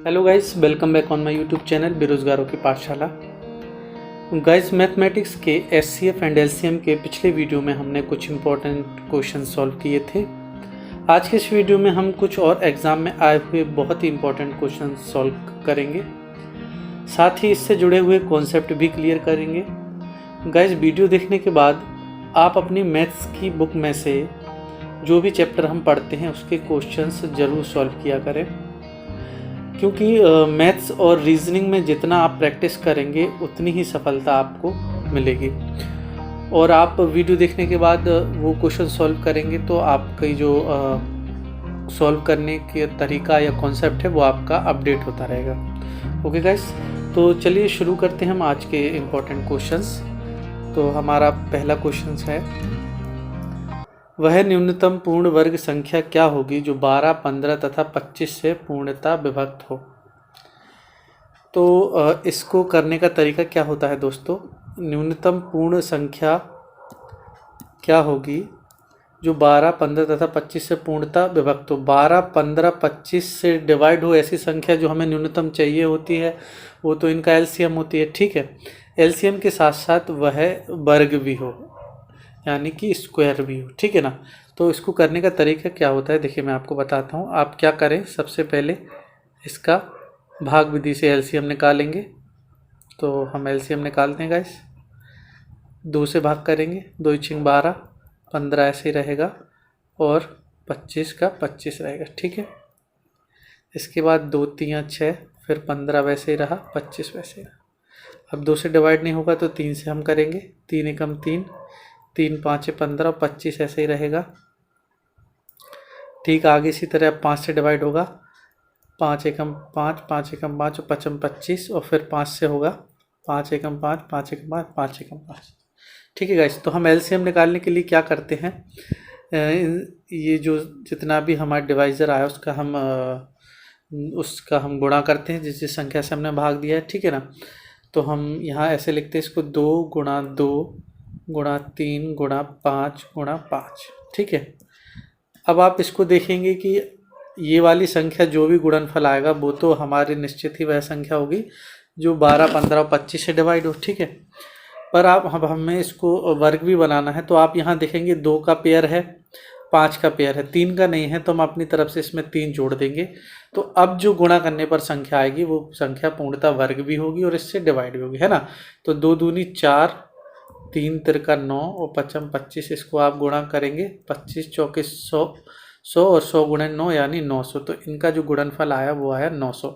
Hello guys, welcome back on my YouTube channel बेरोजगारों की पाठशाला। गाइस, मैथमेटिक्स के एचसीएफ एंड एलसीएम के पिछले वीडियो में हमने कुछ इंपॉर्टेंट क्वेश्चन सॉल्व किए थे। आज के इस वीडियो में हम कुछ और एग्ज़ाम में आए हुए बहुत ही इंपॉर्टेंट क्वेश्चन सॉल्व करेंगे, साथ ही इससे जुड़े हुए कॉन्सेप्ट भी क्लियर करेंगे। गाइस, वीडियो देखने के बाद आप अपनी मैथ्स की बुक में से जो भी चैप्टर हम पढ़ते हैं उसके क्वेश्चंस ज़रूर सॉल्व किया करें, क्योंकि मैथ्स और रीजनिंग में जितना आप प्रैक्टिस करेंगे उतनी ही सफलता आपको मिलेगी। और आप वीडियो देखने के बाद वो क्वेश्चन सॉल्व करेंगे तो आपकी जो सॉल्व करने के तरीका या कॉन्सेप्ट है वो आपका अपडेट होता रहेगा। ओके गाइस, तो चलिए शुरू करते हैं हम आज के इम्पोर्टेंट क्वेश्चंस। तो हमारा पहला क्वेश्चन है, वह न्यूनतम पूर्ण वर्ग संख्या क्या होगी जो 12, 15 तथा 25 से पूर्णतः विभक्त हो। तो इसको करने का तरीका क्या होता है दोस्तों, न्यूनतम पूर्ण संख्या क्या होगी जो 12, 15 तथा 25 से पूर्णतः विभक्त हो। 12, 15, 25 से डिवाइड हो ऐसी संख्या जो हमें न्यूनतम चाहिए होती है वो तो इनका एलसीएम होती है। ठीक है, एलसीएम के साथ साथ वह वर्ग भी हो, यानी कि स्क्वायर भी हो। ठीक है ना। तो इसको करने का तरीका क्या होता है, देखिए मैं आपको बताता हूँ। आप क्या करें, सबसे पहले इसका भाग विधि से एलसीएम निकालेंगे। तो हम एलसीएम निकालते हैं गाइस, 2 से भाग करेंगे, 2 × 12, 15 ऐसे ही रहेगा और 25 का 25 रहेगा। ठीक है, इसके बाद 2 3 6, फिर 15 वैसे ही रहा, 25 वैसे ही रहा। अब 2 से डिवाइड नहीं होगा तो 3 से हम करेंगे, 3 एकम 3, 3 5 15, 25 ऐसे ही रहेगा। ठीक, आगे इसी तरह 5 से डिवाइड होगा, 5 एकम 5, 5 एकम 5 और 5 25, और फिर 5 से होगा 5 एकम 5, 5 एकम 5, 5 एकम 5। ठीक है गाइस, तो हम एलसीएम निकालने के लिए क्या करते हैं, ये जो जितना भी हमारा डिवाइज़र आया उसका हम गुणा करते हैं जिस संख्या से हमने भाग दिया है। ठीक है ना। तो हम यहाँ ऐसे लिखते हैं इसको, 2 × 2 × 3 × 5 × 5। ठीक है, अब आप इसको देखेंगे कि ये वाली संख्या जो भी गुणनफल आएगा वो तो हमारी निश्चित ही वह संख्या होगी जो 12, 15 और 25 से डिवाइड हो। ठीक है, पर आप हमें इसको वर्ग भी बनाना है। तो आप यहाँ देखेंगे 2 का पेयर है, 5 का पेयर है, 3 का नहीं है, तो हम अपनी तरफ से इसमें 3 जोड़ देंगे। तो अब जो गुणा करने पर संख्या आएगी वो संख्या पूर्णतः वर्ग भी होगी और इससे डिवाइड भी होगी, है ना। तो 2 दूनी 4, 3 तिरका 9 और 5 25, इसको आप गुणा करेंगे, 25 चौके 100, 100 और 100 × 9 यानी 900। तो इनका जो गुणनफल आया वो आया 900।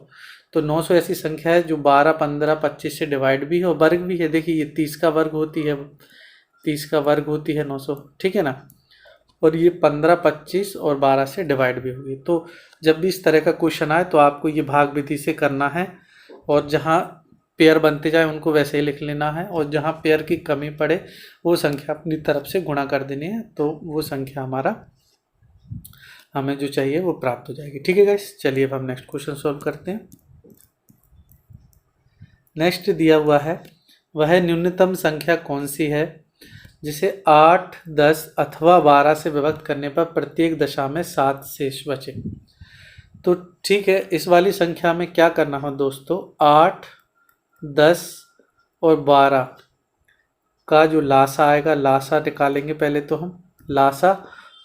तो 900 ऐसी संख्या है जो 12, 15, 25 से डिवाइड भी है और वर्ग भी है। देखिए ये 30 का वर्ग होती है, 30 का वर्ग होती है 900। ठीक है ना। और ये 15, 25 और 12 से डिवाइड भी होगी। तो जब भी इस तरह का क्वेश्चन आए तो आपको ये भाग विधि से करना है, और जहाँ पेयर बनते जाए उनको वैसे ही लिख लेना है, और जहाँ पेयर की कमी पड़े वो संख्या अपनी तरफ से गुणा कर देनी है, तो वो संख्या हमें जो चाहिए वो प्राप्त हो जाएगी। ठीक है गाइस, चलिए अब हम नेक्स्ट क्वेश्चन सॉल्व करते हैं। नेक्स्ट दिया हुआ है, वह न्यूनतम संख्या कौन सी है जिसे 8, 10 अथवा 12 से विभक्त करने पर प्रत्येक दशा में 7 शेष बचे। तो ठीक है, इस वाली संख्या में क्या करना हो दोस्तों, 8, 10 और 12 का जो लासा आएगा, लासा निकालेंगे पहले तो हम लासा,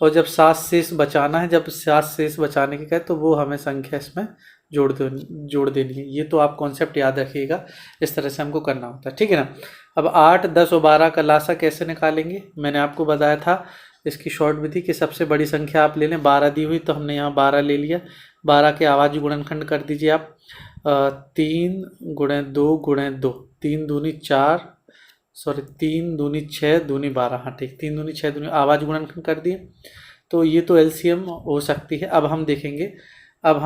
और जब 7 शेष बचाना है, जब 7 शेष बचाने के कहे तो वो हमें संख्या इसमें जोड़ देनी है। ये तो आप कॉन्सेप्ट याद रखिएगा, इस तरह से हमको करना होता है। ठीक है ना। अब 8, 10 और 12 का लासा कैसे निकालेंगे, मैंने आपको बताया था इसकी शॉर्ट विधि कि सबसे बड़ी संख्या आप ले लें। 12 दी हुई तो हमने यहाँ 12 ले लिया। 12 के आवाजी गुणनखंड कर दीजिए आप, 3 × 2 × 2, 3 दूनी 4, सॉरी 3 दूनी 6, दूनी 12, हाँ ठीक, 3 दूनी 6 दूनी, आवाज गुणनखंड कर दिए। तो ये तो एलसीएम हो सकती है। अब हम देखेंगे, अब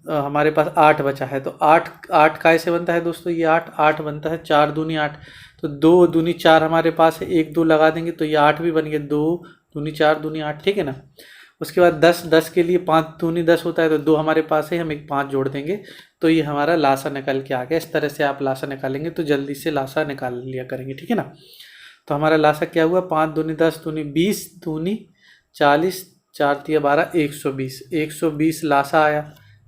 हमारे पास 8 बचा है, तो 8 कैसे बनता है दोस्तों, ये 8 बनता है 4 दूनी 8, तो 2 दूनी 4 हमारे पास है, 1 2 लगा देंगे तो ये 8 भी बन गया, 2 दूनी 4 दूनी 8। ठीक है ना। उसके बाद 10 के लिए 5 दूनी 10 होता है, तो 2 हमारे पास है, हम एक 5 जोड़ देंगे तो ये हमारा लासा निकल के आ गया। इस तरह से आप लासा निकालेंगे तो जल्दी से लासा निकाल लिया करेंगे। ठीक है ना। तो हमारा लासा क्या हुआ, 5 दूनी 10 दूनी 20 दूनी 40, 4 तिया 12, 120, 120 लासा आया।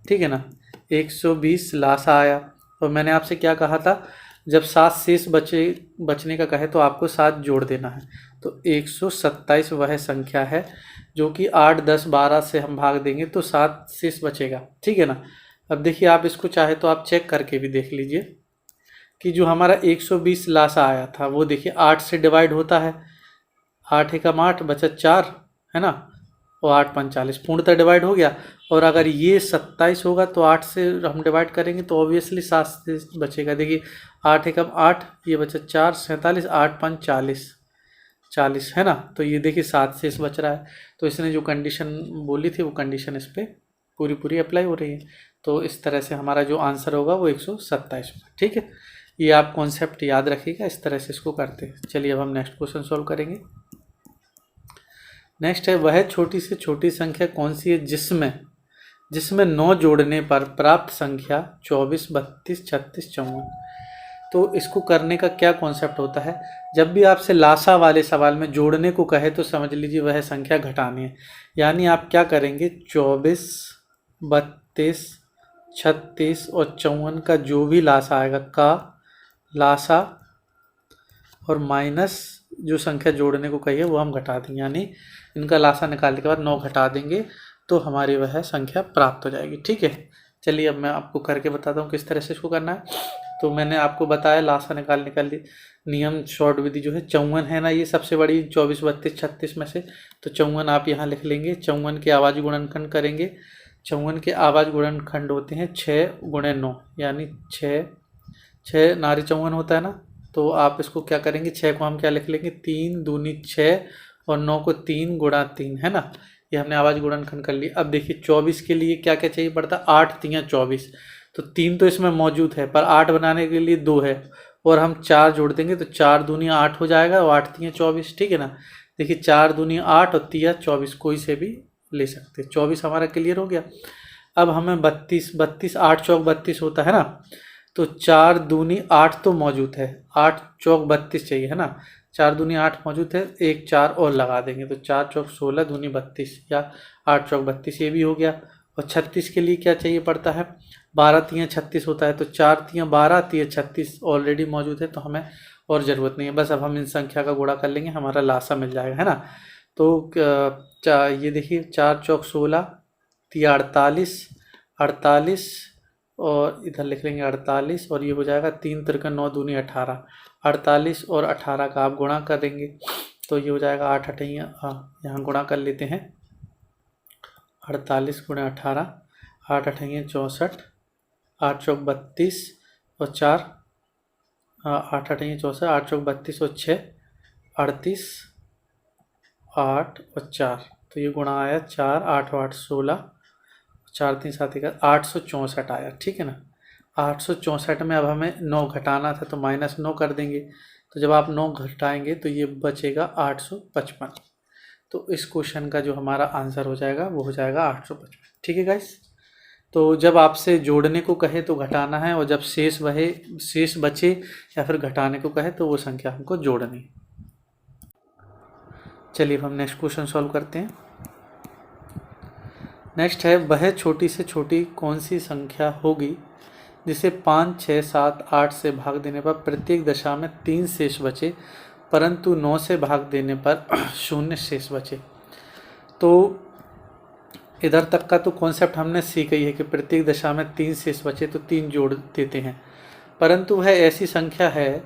ठीक है ना। 120 लासा आया। और मैंने आपसे क्या कहा था, जब 7 शेष बचने का कहे तो आपको 7 जोड़ देना है। तो 127 वह संख्या है जो कि 8, 10, 12 से हम भाग देंगे तो 7 शेष बचेगा, ठीक है ना। अब देखिए, आप इसको चाहे तो आप चेक करके भी देख लीजिए कि जो हमारा 120 लासा आया था वो देखिए 8 से डिवाइड होता है। 8 एकम 8 बचा 4, है ना, और 8 5 40 पूर्णतः डिवाइड हो गया। और अगर ये 27 होगा तो 8 से हम डिवाइड करेंगे तो ऑब्वियसली 7 से बचेगा। देखिए 8 एकम 8, ये बचा 4, 47, 8 5 40, 40, है ना। तो ये देखिए 7 से बच रहा है। तो इसने जो कंडीशन बोली थी वो कंडीशन इस पर पूरी अप्लाई हो रही है। तो इस तरह से हमारा जो आंसर होगा वो 127 होगा, ठीक है। ये आप कॉन्सेप्ट याद रखिएगा, इस तरह से इसको करते हैं। चलिए अब हम नेक्स्ट क्वेश्चन सॉल्व करेंगे। नेक्स्ट है, वह छोटी से छोटी संख्या कौन सी है जिसमें 9 जोड़ने पर प्राप्त संख्या 24, 32, 36, 54। तो इसको करने का क्या कॉन्सेप्ट होता है, जब भी आपसे लासा वाले सवाल में जोड़ने को कहे तो समझ लीजिए वह संख्या घटानी है। यानी आप क्या करेंगे, 24, 32, 36 और 54 का जो भी लासा आएगा का लासा और माइनस जो संख्या जोड़ने को कही है वो हम घटा देंगे। यानी इनका लासा निकालने के बाद 9 घटा देंगे तो हमारी वह संख्या प्राप्त हो जाएगी, ठीक है। चलिए अब मैं आपको करके बताता हूँ किस तरह से इसको करना है। तो मैंने आपको बताया लासा निकालने का नियम, शॉर्ट विधि जो है 54 है ना, ये सबसे बड़ी 24, 32, 36 में से। तो 54 आप यहाँ लिख लेंगे। 54 के आवाज गुणनखंड करेंगे। 54 के आवाज गुणनखंड होते हैं 6 × 9, यानी 6 नारी 54 होता है ना। तो आप इसको क्या करेंगे, 6 को हम क्या लिख लेंगे, 3 दूनी 6 और 9 को 3 × 3, है ना। ये हमने आवाज गुणनखंड कर लिया। अब देखिए 24 के लिए क्या क्या चाहिए पड़ता है, 8 3 24। तो 3 तो इसमें मौजूद है पर 8 बनाने के लिए 2 है और हम 4 जोड़ देंगे तो 4 दूनी 8 हो जाएगा और 8 3 24, ठीक है ना। देखिए 4 दूनी 8 और 3 24, कोई से भी ले सकते हैं। 24 हमारा क्लियर हो गया। अब हमें 32, 8 चौक 32 होता है ना। तो 4 दूनी 8 तो मौजूद है, 8 चौक 32 चाहिए, है ना। 4 दूनी 8 मौजूद है, एक 4 और लगा देंगे तो 4 चौक 16 दूनी 32 या 8 चौक 32, ये भी हो गया। और 36 के लिए क्या चाहिए पड़ता है, 12 3 36 होता है। तो 4 3 12, 3 36 ऑलरेडी मौजूद है तो हमें और ज़रूरत नहीं है। बस अब हम इन संख्या का गुणा कर लेंगे, हमारा लासा मिल जाएगा, है ना। तो ये देखिए 4 चौक 16, 3 48, 48 और इधर लिख लेंगे 48 और ये हो जाएगा 3 तिरका 9 दूनी 18, 48 और 18 का आप गुणा कर देंगे तो ये हो जाएगा 8 8, यहाँ गुणा कर लेते हैं। 48 × 18, 8 8 64, 8 चौक 32 और 4, 8 8 64, 8 चौक 32 और 6 38, 8 और 4, तो ये गुणा आया 4 8 8 16, 4 3 7 का 864 आया, ठीक है ना। 864 में अब हमें 9 घटाना था तो -9 कर देंगे। तो जब आप 9 घटाएंगे तो ये बचेगा 855। तो इस क्वेश्चन का जो हमारा आंसर हो जाएगा वो हो जाएगा 855, ठीक है गाइस। तो जब आपसे जोड़ने को कहे तो घटाना है और जब शेष बचे या फिर घटाने को कहे तो वो संख्या हमको जोड़नी। चलिए हम नेक्स्ट क्वेश्चन सॉल्व करते हैं। नेक्स्ट है, वह छोटी से छोटी कौन सी संख्या होगी जिसे 5 6 7 8 से भाग देने पर प्रत्येक दशा में 3 शेष बचे परंतु 9 से भाग देने पर 0 शेष बचे। तो इधर तक का तो कॉन्सेप्ट हमने सीखा ही है कि प्रत्येक दशा में 3 शेष बचे तो 3 जोड़ देते हैं, परंतु वह ऐसी संख्या है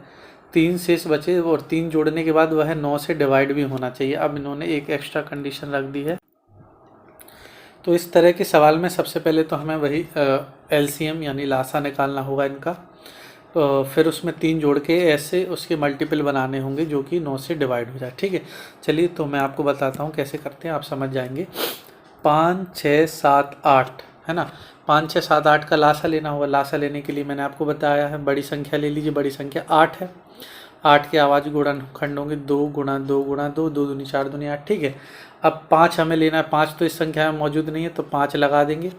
3 शेष बचे और 3 जोड़ने के बाद वह 9 से डिवाइड भी होना चाहिए। अब इन्होंने एक एक्स्ट्रा कंडीशन रख दी है। तो इस तरह के सवाल में सबसे पहले तो हमें वही LCM यानी लासा निकालना होगा इनका। फिर उसमें 3 जोड़ के ऐसे उसके मल्टीपल बनाने होंगे जो कि 9 से डिवाइड हो जाए, ठीक है। चलिए तो मैं आपको बताता हूँ कैसे करते हैं, आप समझ जाएंगे। 5 6 7 8, है ना। 5 6 7 8 का लासा लेना होगा। लासा लेने के लिए मैंने आपको बताया है, बड़ी संख्या ले लीजिए। बड़ी संख्या 8 है। 8 के आवाज गुणनखंड होंगे 2 × 2 × 2, 2 दूनी 4 दूनी 8, ठीक है। अब 5 हमें लेना है। 5 तो इस संख्या में मौजूद नहीं है तो 5 लगा देंगे।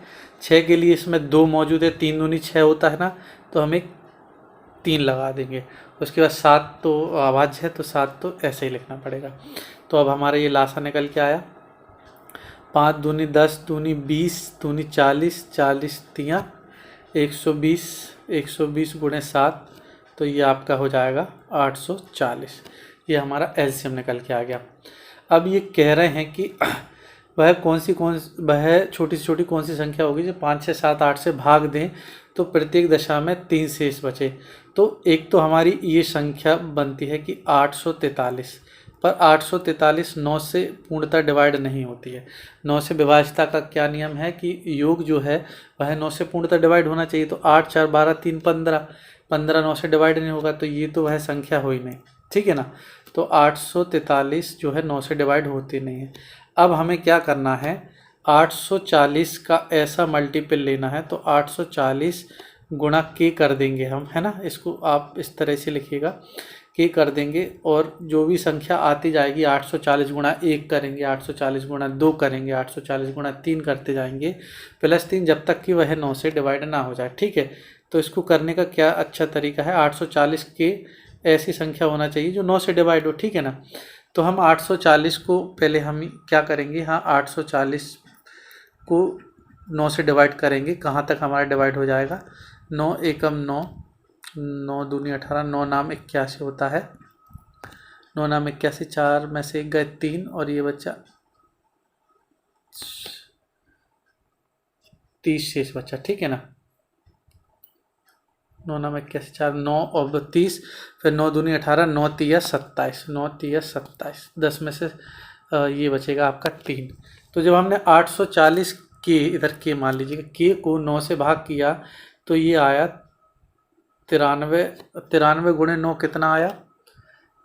6 के लिए इसमें 2 मौजूद है, 3 दूनी 6 होता है ना, तो हम एक 3 लगा देंगे। उसके बाद 7 तो आवाज़ है तो 7 तो ऐसे ही लिखना पड़ेगा। तो अब हमारा ये लासा निकल के आया 5 दूनी 10 दूनी 20 दूनी 40, 40 3 120, 120 गुणे 7, तो ये आपका हो जाएगा 840। ये हमारा एलसीएम निकल के आ गया। अब ये कह रहे हैं कि वह वह छोटी से छोटी कौन सी संख्या होगी जो 5, 6, 7, 8 से भाग दें तो प्रत्येक दशा में 3 शेष बचे। तो एक तो हमारी ये संख्या बनती है कि 843, पर 843 9 से पूर्णतः डिवाइड नहीं होती है। 9 से विभाज्यता का क्या नियम है कि योग जो है वह 9 से पूर्णतः डिवाइड होना चाहिए। तो 8, 4, 12, 3, 15, 15 9 से डिवाइड नहीं होगा, तो ये तो वह संख्या हो ही नहीं, ठीक है ना। तो 843 जो है 9 से डिवाइड होती नहीं है। अब हमें क्या करना है, 840 का ऐसा मल्टीपल लेना है, तो 840 गुणा के कर देंगे हम, है ना। इसको आप इस तरह से लिखिएगा, के कर देंगे, और जो भी संख्या आती जाएगी 840 गुणा 1 करेंगे, 840 गुणा 2 करेंगे, 840 गुणा 3 करते जाएंगे, +3, जब तक कि वह 9 से डिवाइड ना हो जाए, ठीक है। तो इसको करने का क्या अच्छा तरीका है, 840 के ऐसी संख्या होना चाहिए जो 9 से डिवाइड हो, ठीक है ना। तो हम 840 को पहले हम क्या करेंगे, हाँ 840 को 9 से डिवाइड करेंगे। कहाँ तक हमारा डिवाइड हो जाएगा, 9 एकम 9, 9 दूनी 18, 9 नाम 81 होता है, 9 नाम 81, 4 में से 1 गए 3, और ये बच्चा 30 शेष बच्चा, ठीक है ना। 9 नाम 81, 4, 9 और 30, फिर 9 दूनी 18, 9 तिया 27, 9 तिया 27, 10 में से ये बचेगा आपका 3। तो जब हमने 840 के, इधर के मान लीजिएगा, के को 9 से भाग किया तो ये आया 93, 93 गुणे 9 कितना आया,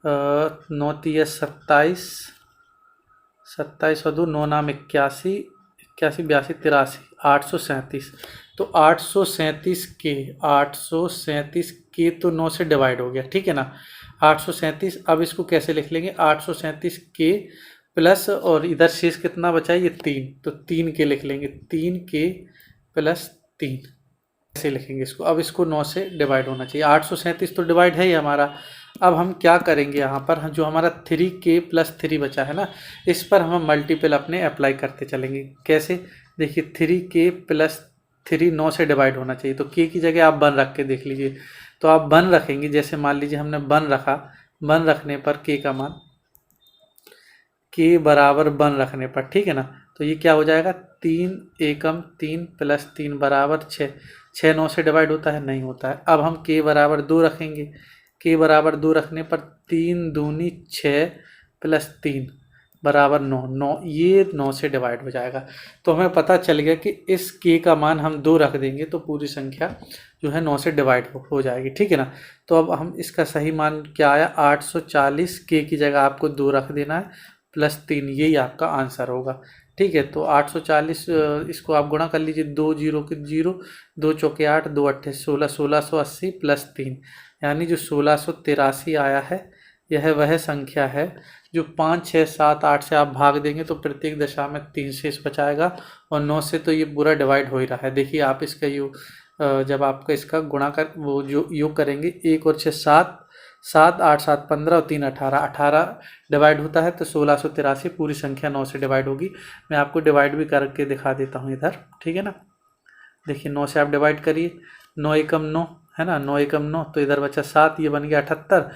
9 तिया 27, 27 और 2, 9 नाम 81, 81, 82, 83, 837। तो 837 के तो 9 से डिवाइड हो गया, ठीक है ना। 837, अब इसको कैसे लिख लेंगे, 837 के प्लस, और इधर शेष कितना बचा है, ये 3, तो 3 के लिख लेंगे, 3 के प्लस 3 ऐसे लिखेंगे इसको। अब इसको 9 से डिवाइड होना चाहिए, 837 तो डिवाइड है ही हमारा। अब हम क्या करेंगे, यहाँ पर जो हमारा 3k + 3 बचा है ना, इस पर हम मल्टीपल अपने अप्लाई करते चलेंगे। कैसे, देखिए 3k + 3 9 से डिवाइड होना चाहिए, तो k की जगह आप 1 रख के देख लीजिए। तो आप 1 रखेंगे, जैसे मान लीजिए हमने 1 रखा, 1 रखने पर k का मान, k बराबर 1 रखने पर, ठीक है ना, तो ये क्या हो जाएगा, 3 एकम 3 + 3 बराबर 6, 6 9 से डिवाइड होता है, नहीं होता है। अब हम k बराबर 2 रखेंगे, k बराबर 2 रखने पर 3 दूनी 6 + 3 बराबर 9, 9 ये 9 से डिवाइड हो जाएगा। तो हमें पता चल गया कि इस k का मान हम 2 रख देंगे तो पूरी संख्या जो है 9 से डिवाइड हो जाएगी, ठीक है ना। तो अब हम इसका सही मान क्या आया, 840, k की जगह आपको 2 रख देना है, +3, यही आपका आंसर होगा, ठीक है। तो 840, इसको आप गुणा कर लीजिए, 2 0 के 0, 2 चौके 8, 2 अट्ठे 16, 1680 + 3, यानी जो 1683 आया है, यह वह संख्या है जो 5, 6, 7, 8 से आप भाग देंगे तो प्रत्येक दशा में 3 शेष बचाएगा, और 9 से तो ये पूरा डिवाइड हो ही रहा है। देखिए आप इसका योग, जब आपका इसका गुणा कर वो जो योग करेंगे, 1 और 6 7, 7 8 7 15 और 3 18, 18 डिवाइड होता है, तो 1683 पूरी संख्या 9 से डिवाइड होगी। मैं आपको डिवाइड भी करके दिखा देता हूँ इधर, ठीक है ना। देखिए 9 से आप डिवाइड करिए, 9 एकम 9 है ना, 9 एकम 9, तो इधर बचा 7, ये बन गया 78,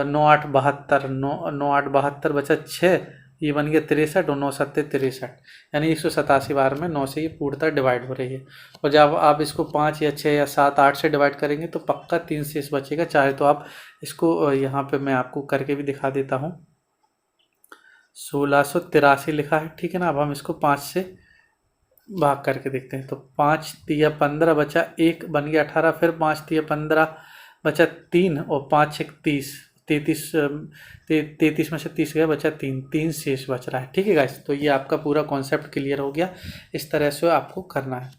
9 8 72, 9 8 72 बचा 6, ये बन गया 63, और 9 7 63, यानी 187 बार में 9 से ये पूर्णतः डिवाइड हो रही है। और जब आप इसको 5 या 6 या 7 8 से डिवाइड करेंगे तो पक्का 3 शेष बचेगा। चाहे तो आप इसको यहाँ पे मैं आपको करके भी दिखा देता हूँ, 1683 लिखा है, ठीक है ना। अब हम इसको 5 से भाग करके देखते हैं, तो 5 तिया 15 बचा 1, बन गया 18, फिर 5 तिया 15 बचा 3, और 5 6 30, 33 में से 30 गया, बचा 3, 3 शेष बच रहा है, ठीक है गाइस। तो ये आपका पूरा कॉन्सेप्ट क्लियर हो गया, इस तरह से आपको करना है।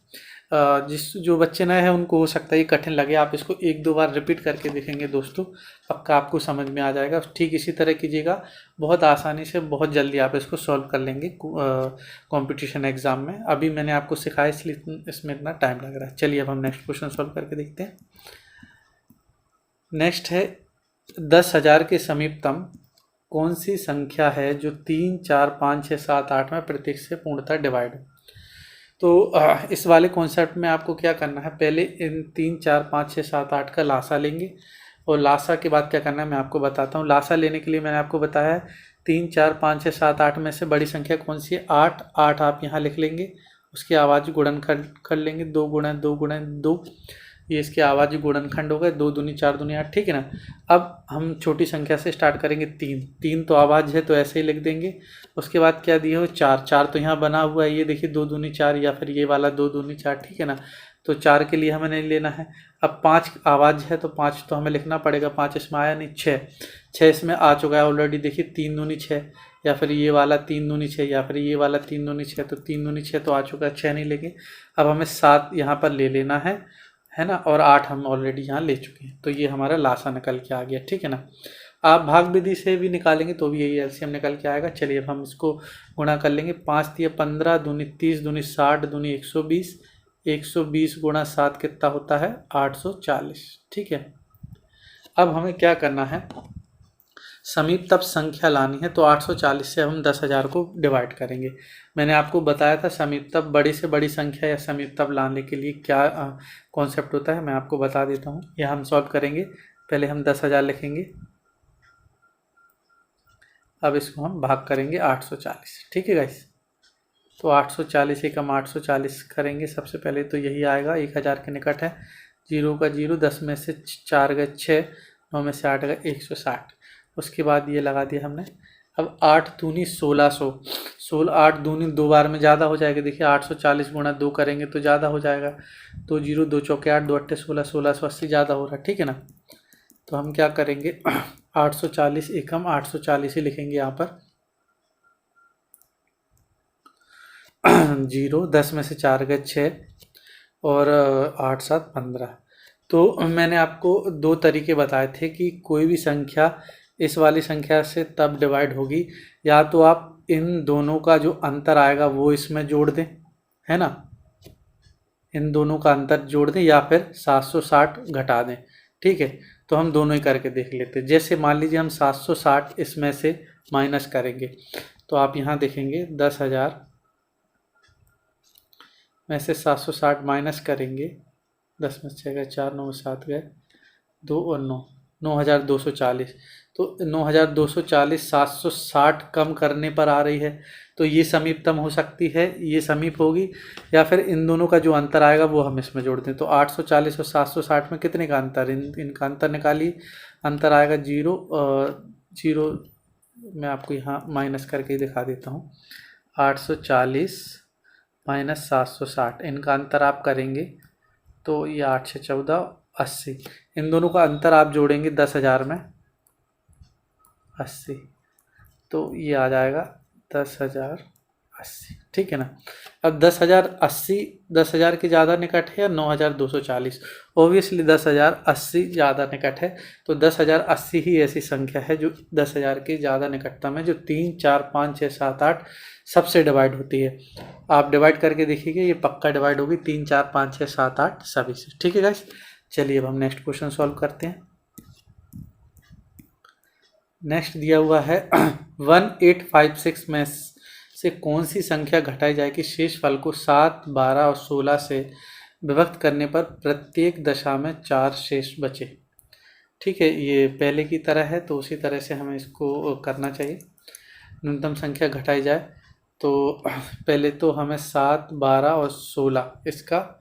जो बच्चे नए हैं उनको हो सकता है ये कठिन लगे, आप इसको 1-2 बार रिपीट करके देखेंगे दोस्तों, पक्का आपको समझ में आ जाएगा। ठीक इसी तरह कीजिएगा, बहुत आसानी से बहुत जल्दी आप इसको सॉल्व कर लेंगे कंपटीशन एग्ज़ाम में। अभी मैंने आपको सिखाया इसलिए इसमें इतना टाइम लग रहा है। चलिए अब हम नेक्स्ट क्वेश्चन सॉल्व करके देखते हैं। नेक्स्ट है 10,000 के समीपतम कौन सी संख्या है जो 3 4 5 6 7 8 में प्रत्येक से पूर्णतः डिवाइड हो। तो इस वाले कॉन्सेप्ट में आपको क्या करना है, पहले इन 3 4 5 6 7 8 का लासा लेंगे और लासा के बाद क्या करना है मैं आपको बताता हूँ। लासा लेने के लिए मैंने आपको बताया है 3 4 5 6 7 8 में से बड़ी संख्या कौन सी है, 8। 8 आप यहाँ लिख लेंगे, उसकी आवाज़ गुणन कर लेंगे, 2 गुणा 2 गुणा 2, ये इसके आवाज़ गुणनखंड हो गए, 2 दूनी 4 दूनी 8, ठीक है ना। अब हम छोटी संख्या से स्टार्ट करेंगे, 3। 3 तो आवाज़ है तो ऐसे ही लिख देंगे। उसके बाद क्या दिए हो, 4। 4 तो यहाँ बना हुआ है, ये देखिए 2 दूनी 4 या फिर ये वाला 2 दूनी 4, ठीक है ना। तो 4 के लिए हमें नहीं लेना है। अब 5 आवाज़ है तो 5 तो हमें लिखना पड़ेगा, 5 इसमें आया नहीं। 6 6 इसमें आ चुका है ऑलरेडी, देखिए 3 दूनी 6 या फिर ये वाला 3 दूनी 6 या फिर ये वाला 3 दूनी 6, तो 3 दूनी 6 तो आ चुका है, 6 नहीं लेंगे। अब हमें 7 यहाँ पर ले लेना है ना, और 8 हम ऑलरेडी यहाँ ले चुके हैं, तो ये हमारा लासा निकल के आ गया, ठीक है ना। आप भाग विधि से भी निकालेंगे तो भी यही एलसीएम निकल के आएगा। चलिए अब हम इसको गुणा कर लेंगे। 5 दिए 15, दूनी 30, दूनी 60, दूनी 120, 120 गुणा 7 कितना होता है, 840, ठीक है। अब हमें क्या करना है, समीपतम संख्या लानी है, तो 840 से हम 10,000 को डिवाइड करेंगे। मैंने आपको बताया था समीपतम बड़ी से बड़ी संख्या या समीपतम लाने के लिए क्या कॉन्सेप्ट होता है, मैं आपको बता देता हूँ। यह हम सॉल्व करेंगे। पहले हम 10,000 लिखेंगे, अब इसको हम भाग करेंगे 840, ठीक है गाइस। तो 840 एकम 840 करेंगे, सबसे पहले तो यही आएगा, 1000 के निकट है, 0 का 0, 10 में से 4 गए 6, 9 में से 8 गए 160। उसके बाद ये लगा दिया हमने। अब 8 दूनी 1600, 8 दूनी 2 बार में ज़्यादा हो जाएगा, देखिए 840 गुणा 2 करेंगे तो ज़्यादा हो जाएगा, 2 0 2 चौके 8, 2 अट्ठे 16, 1680 ज़्यादा हो रहा है, ठीक है ना। तो हम क्या करेंगे 840 एकम 840 ही लिखेंगे यहाँ पर। 0, 10 में से 4 गए 6 और 8 7 15। तो मैंने आपको 2 तरीके बताए थे कि कोई भी संख्या इस वाली संख्या से तब डिवाइड होगी, या तो आप इन दोनों का जो अंतर आएगा वो इसमें जोड़ दें, है ना, इन दोनों का अंतर जोड़ दें, या फिर 760 घटा दें, ठीक है। तो हम दोनों ही करके देख लेते हैं। जैसे मान लीजिए हम 760 इसमें से माइनस करेंगे, तो आप यहाँ देखेंगे 10,000 में से 760 माइनस करेंगे, 10 में 6 गए 4, 9 में 7 गए 2 और 9, 9,240। तो 9,240 760 कम करने पर आ रही है, तो ये समीपतम हो सकती है, ये समीप होगी, या फिर इन दोनों का जो अंतर आएगा वो हम इसमें जोड़ दें। तो 840 और 760 में कितने का अंतर, इनका अंतर निकालिए। अंतर आएगा 0, 0 मैं आपको यहाँ माइनस करके ही दिखा देता हूँ। 840 माइनस 760, इनका अंतर आप करेंगे तो ये 8 से 14 80, इन दोनों का अंतर आप जोड़ेंगे 10,000 में 80, तो ये आ जाएगा 10,080, ठीक है ना। अब 10,080 10,000 के ज़्यादा निकट है या 9,240, ओबियसली 10,080 ज़्यादा निकट है, तो 10,080 ही ऐसी संख्या है जो 10,000 के ज़्यादा निकटतम है, जो 3 4 5 6 7 8 सबसे डिवाइड होती है। आप डिवाइड करके देखिएगा, ये पक्का डिवाइड होगी 3 4 5 6 7 8 सभी से, ठीक है गाइस। चलिए अब हम नेक्स्ट क्वेश्चन सॉल्व करते हैं। नेक्स्ट दिया हुआ है 1856 में से कौन सी संख्या घटाई जाए कि शेष फल को 7 12 और 16 से विभक्त करने पर प्रत्येक दशा में 4 शेष बचे। ठीक है, ये पहले की तरह है तो उसी तरह से हमें इसको करना चाहिए। न्यूनतम संख्या घटाई जाए तो पहले तो हमें 7 12 और 16 इसका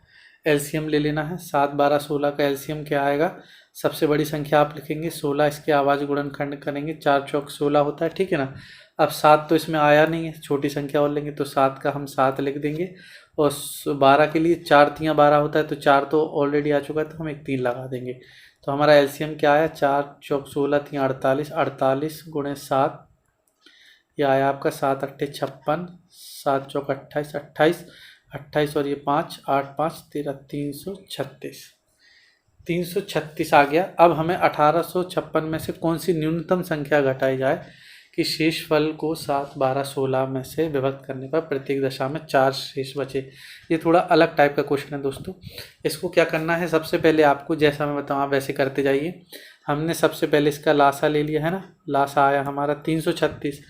एलसीएम ले लेना है। 7 12 16 का एलसीएम क्या आएगा, सबसे बड़ी संख्या आप लिखेंगे 16, इसके आवाज़ गुणनखंड करेंगे, 4 चौक 16 होता है, ठीक है ना। अब 7 तो इसमें आया नहीं है, छोटी संख्या और लेंगे तो 7 का हम 7 लिख देंगे, और 12 के लिए 4 3 12 होता है, तो 4 तो ऑलरेडी आ चुका है तो हम एक 3 लगा देंगे। तो हमारा एलसीएम क्या आया, 4 चौक 16 3 48, 48 गुणे 7, यह आया आपका 7 अट्ठे 56, 7 चौक 28 28 28 और ये 5 8 5 13 336 आ गया। अब हमें 1856 में से कौन सी न्यूनतम संख्या घटाई जाए कि शेष फल को 7 12 16 में से विभक्त करने पर प्रत्येक दशा में 4 शेष बचे। ये थोड़ा अलग टाइप का क्वेश्चन है दोस्तों। इसको क्या करना है, सबसे पहले आपको जैसा मैं बताऊँ आप वैसे करते जाइए। हमने सबसे पहले इसका लासा ले लिया है ना, लासा आया हमारा 336।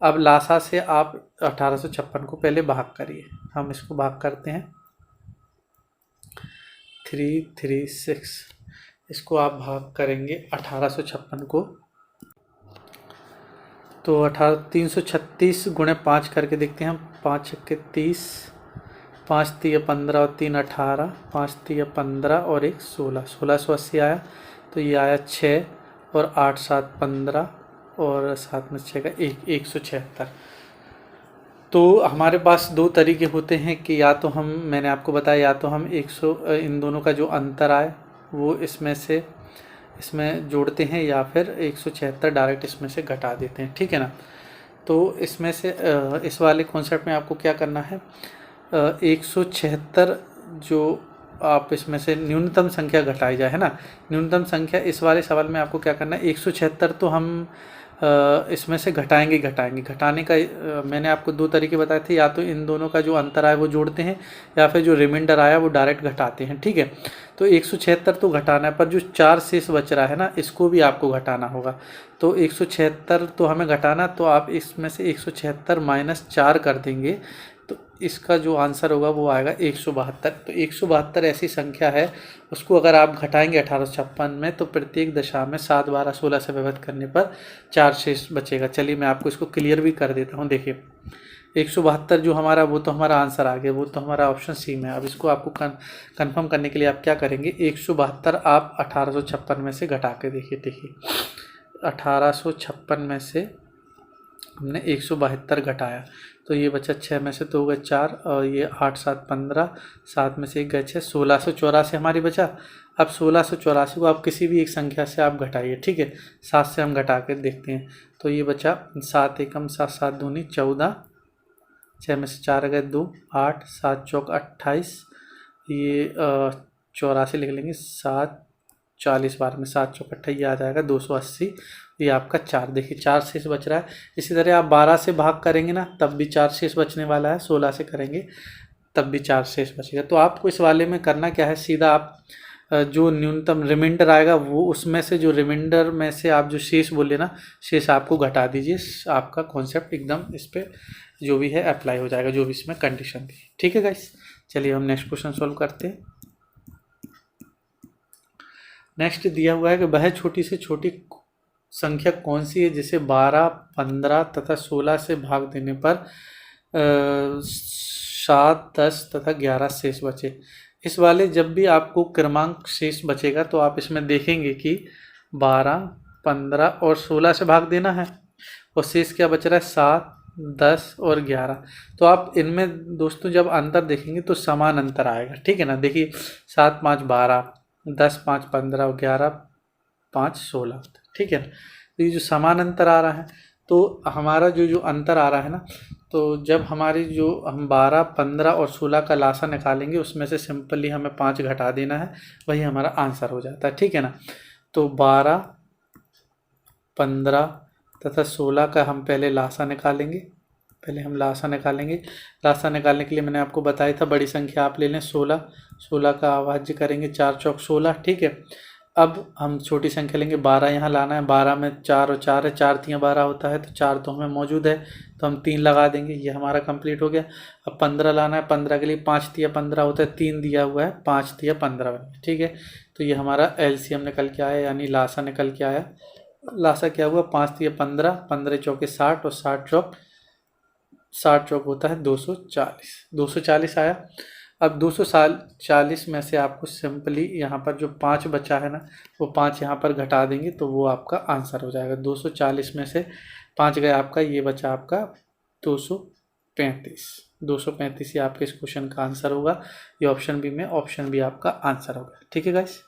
अब लासा से आप 1856 को पहले भाग करिए। हम इसको भाग करते हैं 336, इसको आप भाग करेंगे 1856 को, तो 336 गुणे 5 करके देखते हैं हम। 5 छक्के 30, 5 तिया 15 और 3 18, 5 तिया 15 और 1 16, 1680 आया। तो ये आया 6 और 8 7 15 और 7 में 6 का 176। तो हमारे पास दो तरीके होते हैं कि या तो हम, मैंने आपको बताया, या तो हम 100 इन दोनों का जो अंतर आए वो इसमें से इसमें जोड़ते हैं, या फिर 176 डायरेक्ट इसमें से घटा देते हैं, ठीक है ना। तो इसमें से इस वाले कॉन्सेप्ट में आपको क्या करना है, 176 जो आप इसमें से न्यूनतम संख्या घटाई जाए, है ना, न्यूनतम संख्या इस वाले सवाल में आपको क्या करना है, 176 तो हम इसमें से घटाएंगे। घटाने का मैंने आपको दो तरीके बताए थे, या तो इन दोनों का जो अंतर आया वो जोड़ते हैं, या फिर जो रिमाइंडर आया वो डायरेक्ट घटाते हैं, ठीक है। तो 176 तो घटाना है, पर जो 4 शेष बच रहा है ना, इसको भी आपको घटाना होगा। तो 176 तो हमें घटाना, तो आप इसमें से 176 माइनस 4 कर देंगे, तो इसका जो आंसर होगा वो आएगा 172। तो 172 ऐसी संख्या है, उसको अगर आप घटाएंगे 1856 में, तो प्रत्येक दशा में 7 12 16 से विभक्त करने पर 4 शेष बचेगा। चलिए मैं आपको इसको क्लियर भी कर देता हूँ। देखिए 172 जो हमारा, वो तो हमारा आंसर आ गया, वो तो हमारा ऑप्शन सी में। अब इसको आपको कन्फर्म करने के लिए आप क्या करेंगे, 172 आप 1856 में से घटा के देखिए 1856 में से हमने 172 घटाया, तो ये बचा 6 में से 2 गए 4, और ये 8 7 15, 7 में से 1 गए 6, 1684 हमारी बचा। अब 1684 को आप किसी भी एक संख्या से आप घटाइए, ठीक है। 7 से हम घटा के देखते हैं, तो ये बचा 7 एकम 7, 7 दूनी 14, 6 में से 4 गए 2, 8, 7 चौक 28, ये 84 लिख लेंगे, 7 40 बार में 7 चौक 28, ये आ जाएगा 280, ये आपका 4। देखिए 4 शेष बच रहा है। इसी तरह आप 12 से भाग करेंगे ना, तब भी 4 शेष बचने वाला है, 16 से करेंगे तब भी 4 शेष बचेगा। तो आपको इस वाले में करना क्या है, सीधा आप जो न्यूनतम रिमाइंडर आएगा वो, उसमें से जो रिमाइंडर में से आप जो शेष बोले ना, शेष आपको घटा दीजिए। आपका कॉन्सेप्ट एकदम इस पर जो भी है अप्लाई हो जाएगा, जो भी इसमें कंडीशन थी, ठीक है गाइस। चलिए हम नेक्स्ट क्वेश्चन सॉल्व करते हैं। नेक्स्ट दिया हुआ है कि वह छोटी से छोटी संख्या कौन सी है जिसे 12, 15 तथा 16 से भाग देने पर 7, 10 तथा 11 शेष बचे। इस वाले जब भी आपको क्रमांक शेष बचेगा तो आप इसमें देखेंगे कि 12, 15 और 16 से भाग देना है, और शेष क्या बच रहा है, 7, 10 और 11। तो आप इनमें दोस्तों जब अंतर देखेंगे तो समान अंतर आएगा, ठीक है ना। देखिए 7 5 12, 10 5 15 और 11 5 16, ठीक है ना। तो ये जो समान अंतर आ रहा है, तो हमारा जो अंतर आ रहा है ना, तो जब हमारी जो हम 12, 15 और 16 का लासा निकालेंगे, उसमें से सिंपली हमें 5 घटा देना है, वही हमारा आंसर हो जाता है, ठीक है ना। तो 12, 15 तथा 16 का हम पहले लासा निकालेंगे। लासा निकालने के लिए मैंने आपको बताया था, बड़ी संख्या आप ले लें 16 का आवाज्य करेंगे, 4 चौक 16, ठीक है। अब हम छोटी संख्या लेंगे, 12 यहाँ लाना है, 12 में 4 और 4 है, 4 तियाँ 12 होता है, तो 4 तो हमें मौजूद है, तो हम 3 लगा देंगे, ये हमारा कंप्लीट हो गया। अब 15 लाना है, 15 के लिए 5 तिया 15 होता है, 3 दिया हुआ है, 5 तिया 15 बन गया, ठीक है। तो ये हमारा एलसीएम निकल के आया, यानी लासा निकल के आया। लासा क्या हुआ, 5 तिया 15, 15 चौके 60 और 60 चौक होता है 240 आया। अब 240 में से आपको सिंपली यहाँ पर जो 5 बचा है ना, वो 5 यहाँ पर घटा देंगे, तो वो आपका आंसर हो जाएगा। 240 में से 5 गए आपका, ये बचा आपका 235 ही आपके इस क्वेश्चन का आंसर होगा। ये ऑप्शन बी में, ऑप्शन बी आपका आंसर होगा, ठीक है गाइस।